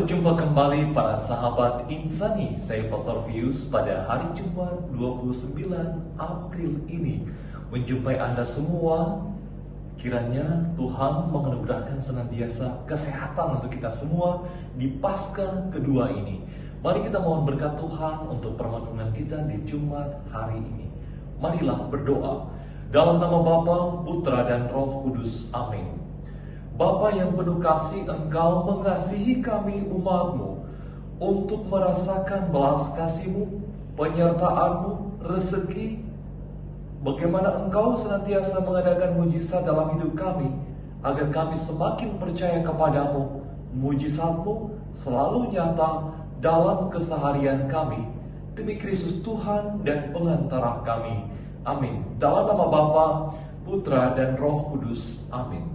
berjumpa kembali para sahabat Insani. Saya Pastor Vius pada hari Jumat 29 April ini menjumpai Anda semua. Kiranya Tuhan menganugerahkan senantiasa kesehatan untuk kita semua di Paskah kedua ini. Mari kita mohon berkat Tuhan untuk permenungan kita di Jumat hari ini. Marilah berdoa. Dalam nama Bapa, Putra, dan Roh Kudus. Amin. Bapa yang penuh kasih, Engkau mengasihi kami umat-Mu untuk merasakan belas kasih-Mu, penyertaan-Mu, rezeki. Bagaimana Engkau senantiasa mengadakan mujizat dalam hidup kami, agar kami semakin percaya kepadamu. Mujizat-Mu selalu nyata dalam keseharian kami. Demi Kristus Tuhan dan pengantara kami. Amin. Dalam nama Bapa, Putra, dan Roh Kudus. Amin.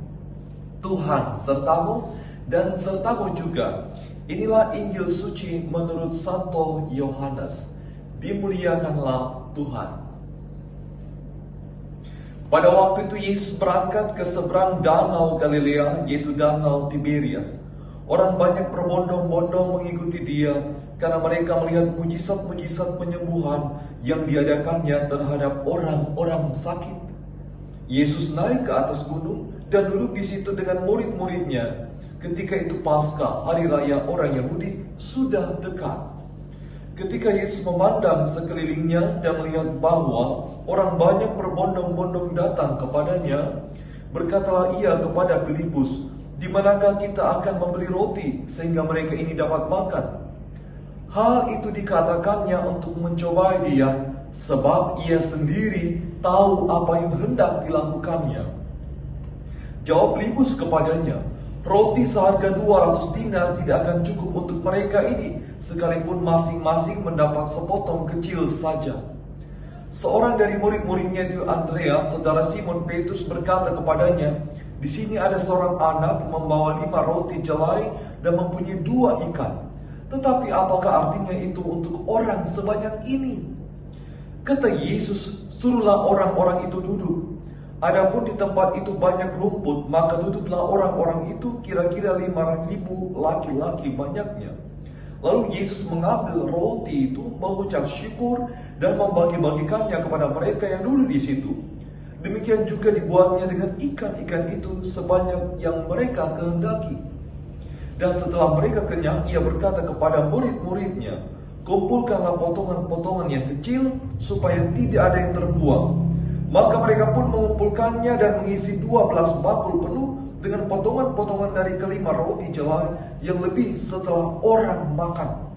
Tuhan sertamu dan sertamu juga. Inilah Injil suci menurut Santo Yohanes. Dimuliakanlah Tuhan. Pada waktu itu Yesus berangkat ke seberang danau Galilea, yaitu danau Tiberias. Orang banyak berbondong-bondong mengikuti dia, karena mereka melihat mujizat-mujizat penyembuhan yang diadakannya terhadap orang-orang sakit. Yesus naik ke atas gunung dan duduk di situ dengan murid-muridnya. Ketika itu Paskah, hari raya orang Yahudi, sudah dekat. Ketika Yesus memandang sekelilingnya dan melihat bahwa orang banyak berbondong-bondong datang kepadanya, berkatalah ia kepada Filipus, "Di manakah kita akan membeli roti sehingga mereka ini dapat makan?" Hal itu dikatakannya untuk mencobai dia, sebab ia sendiri tahu apa yang hendak dilakukannya. Jawab Filipus kepadanya, "Roti seharga 200 dinar tidak akan cukup untuk mereka ini, sekalipun masing-masing mendapat sepotong kecil saja." Seorang dari murid-muridnya itu Andreas, saudara Simon Petrus, berkata kepadanya, "Di sini ada seorang anak membawa 5 roti jelai dan mempunyai 2 ikan. Tetapi apakah artinya itu untuk orang sebanyak ini?" Kata Yesus, "Suruhlah orang-orang itu duduk." Adapun di tempat itu banyak rumput, maka duduklah orang-orang itu, kira-kira 5.000 laki-laki banyaknya. Lalu Yesus mengambil roti itu, mengucap syukur, dan membagi-bagikannya kepada mereka yang duduk di situ. Demikian juga dibuatnya dengan ikan-ikan itu sebanyak yang mereka kehendaki. Dan setelah mereka kenyang, ia berkata kepada murid-muridnya, "Kumpulkanlah potongan-potongan yang kecil, supaya tidak ada yang terbuang." Maka mereka pun mengumpulkannya dan mengisi 12 bakul penuh dengan potongan-potongan dari kelima roti jelai yang lebih setelah orang makan.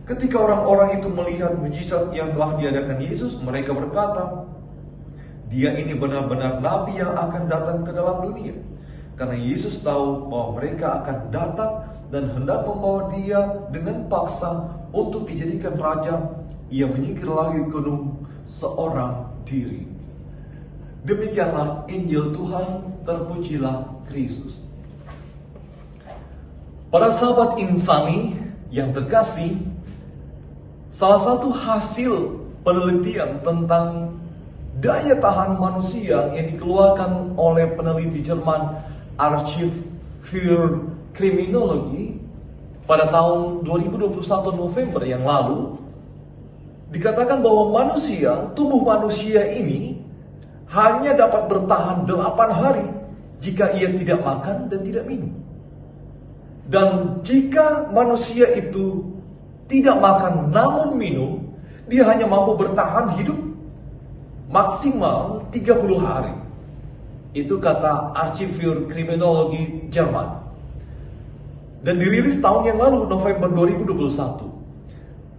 Ketika orang-orang itu melihat mujizat yang telah diadakan Yesus, mereka berkata, "Dia ini benar-benar nabi yang akan datang ke dalam dunia." Karena Yesus tahu bahwa mereka akan datang dan hendak membawa dia dengan paksa untuk dijadikan raja, ia menyingkir lagi gunung seorang diri. Demikianlah Injil Tuhan, terpujilah Kristus. Para sahabat Insani yang terkasih, salah satu hasil penelitian tentang daya tahan manusia yang dikeluarkan oleh peneliti Jerman Archiv für Kriminologie pada tahun 2021 November yang lalu, dikatakan bahwa tubuh manusia ini hanya dapat bertahan 8 hari jika ia tidak makan dan tidak minum. Dan jika manusia itu tidak makan namun minum, dia hanya mampu bertahan hidup maksimal 30 hari. Itu kata Archiv für Kriminologie Jerman. Dan dirilis tahun yang lalu, November 2021.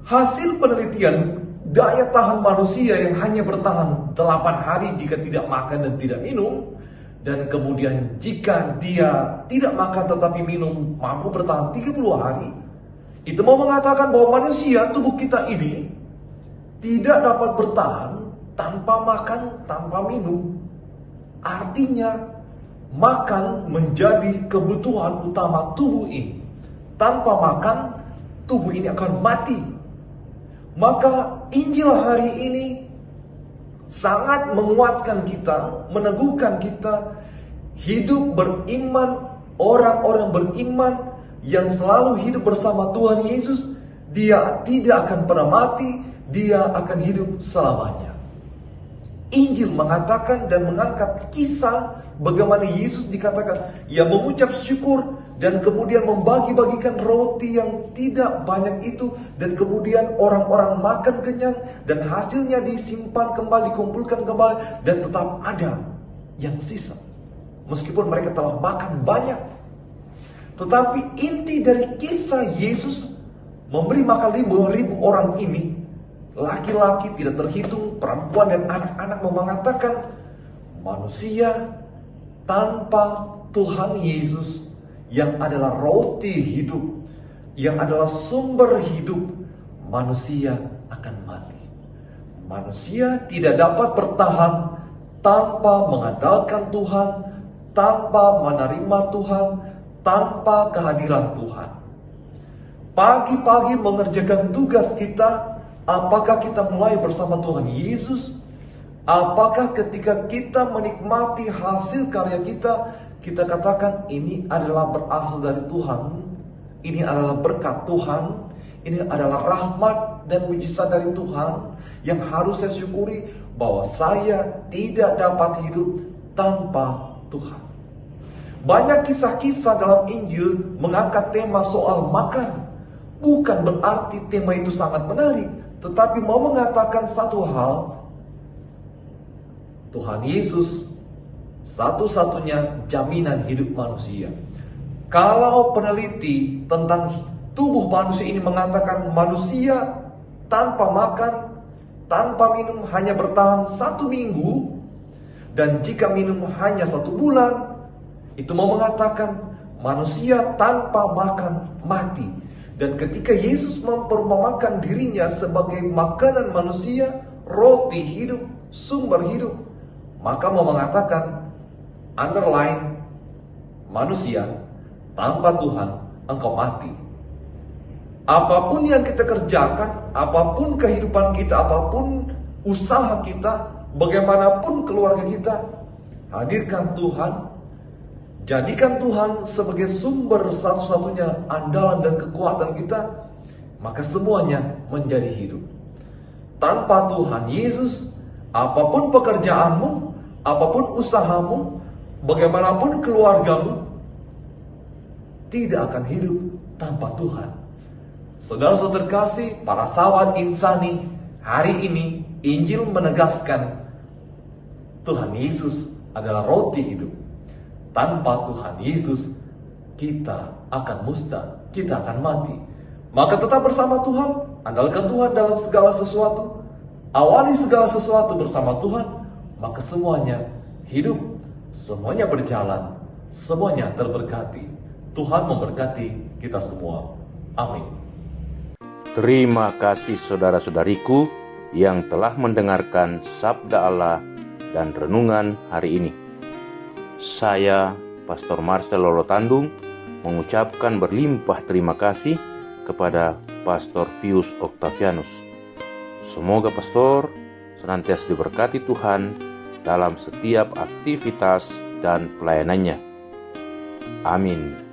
Hasil penelitian daya tahan manusia yang hanya bertahan 8 hari jika tidak makan dan tidak minum, dan kemudian jika dia tidak makan tetapi minum mampu bertahan 30 hari, itu mau mengatakan bahwa manusia, tubuh kita ini tidak dapat bertahan tanpa makan, tanpa minum. Artinya makan menjadi kebutuhan utama tubuh ini. Tanpa makan, tubuh ini akan mati. Maka Injil hari ini sangat menguatkan kita, meneguhkan kita hidup beriman, orang-orang beriman yang selalu hidup bersama Tuhan Yesus, dia tidak akan pernah mati, dia akan hidup selamanya. Injil mengatakan dan mengangkat kisah bagaimana Yesus dikatakan ia mengucap syukur dan kemudian membagi-bagikan roti yang tidak banyak itu, dan kemudian orang-orang makan kenyang dan hasilnya disimpan kembali, dikumpulkan kembali, dan tetap ada yang sisa meskipun mereka telah makan banyak. Tetapi inti dari kisah Yesus memberi makan 5.000 orang ini, laki-laki tidak terhitung, perempuan dan anak-anak, mengatakan manusia tanpa Tuhan Yesus yang adalah roti hidup, yang adalah sumber hidup, manusia akan mati. Manusia tidak dapat bertahan tanpa mengandalkan Tuhan, tanpa menerima Tuhan, tanpa kehadiran Tuhan. Pagi-pagi mengerjakan tugas kita, apakah kita mulai bersama Tuhan Yesus? Apakah ketika kita menikmati hasil karya kita katakan ini adalah berasal dari Tuhan, ini adalah berkat Tuhan, ini adalah rahmat dan mujizat dari Tuhan yang harus saya syukuri, bahwa saya tidak dapat hidup tanpa Tuhan. Banyak kisah-kisah dalam Injil mengangkat tema soal makan. Bukan berarti tema itu sangat menarik, tetapi mau mengatakan satu hal, Tuhan Yesus satu-satunya jaminan hidup manusia. Kalau peneliti tentang tubuh manusia ini mengatakan manusia tanpa makan, tanpa minum hanya bertahan 1 minggu, dan jika minum hanya 1 bulan, itu mau mengatakan manusia tanpa makan mati. Dan ketika Yesus memperumpamakan dirinya sebagai makanan manusia, roti hidup, sumber hidup, maka mau mengatakan underline, manusia tanpa Tuhan engkau mati. Apapun yang kita kerjakan, apapun kehidupan kita, apapun usaha kita, bagaimanapun keluarga kita, hadirkan Tuhan, jadikan Tuhan sebagai sumber satu-satunya andalan dan kekuatan kita, maka semuanya menjadi hidup. Tanpa Tuhan Yesus, apapun pekerjaanmu, apapun usahamu, bagaimanapun keluargamu, tidak akan hidup tanpa Tuhan. Saudara-saudara terkasih, para sahabat insani, hari ini Injil menegaskan Tuhan Yesus adalah roti hidup. Tanpa Tuhan Yesus, kita akan musnah, kita akan mati. Maka tetap bersama Tuhan, andalkan Tuhan dalam segala sesuatu, awali segala sesuatu bersama Tuhan, maka semuanya hidup, semuanya berjalan, semuanya terberkati. Tuhan memberkati kita semua. Amin. Terima kasih saudara-saudariku yang telah mendengarkan Sabda Allah dan renungan hari ini. Saya, Pastor Marcel Lolotandung, mengucapkan berlimpah terima kasih kepada Pastor Pius Octavianus. Semoga Pastor senantiasa diberkati Tuhan dalam setiap aktivitas dan pelayanannya. Amin.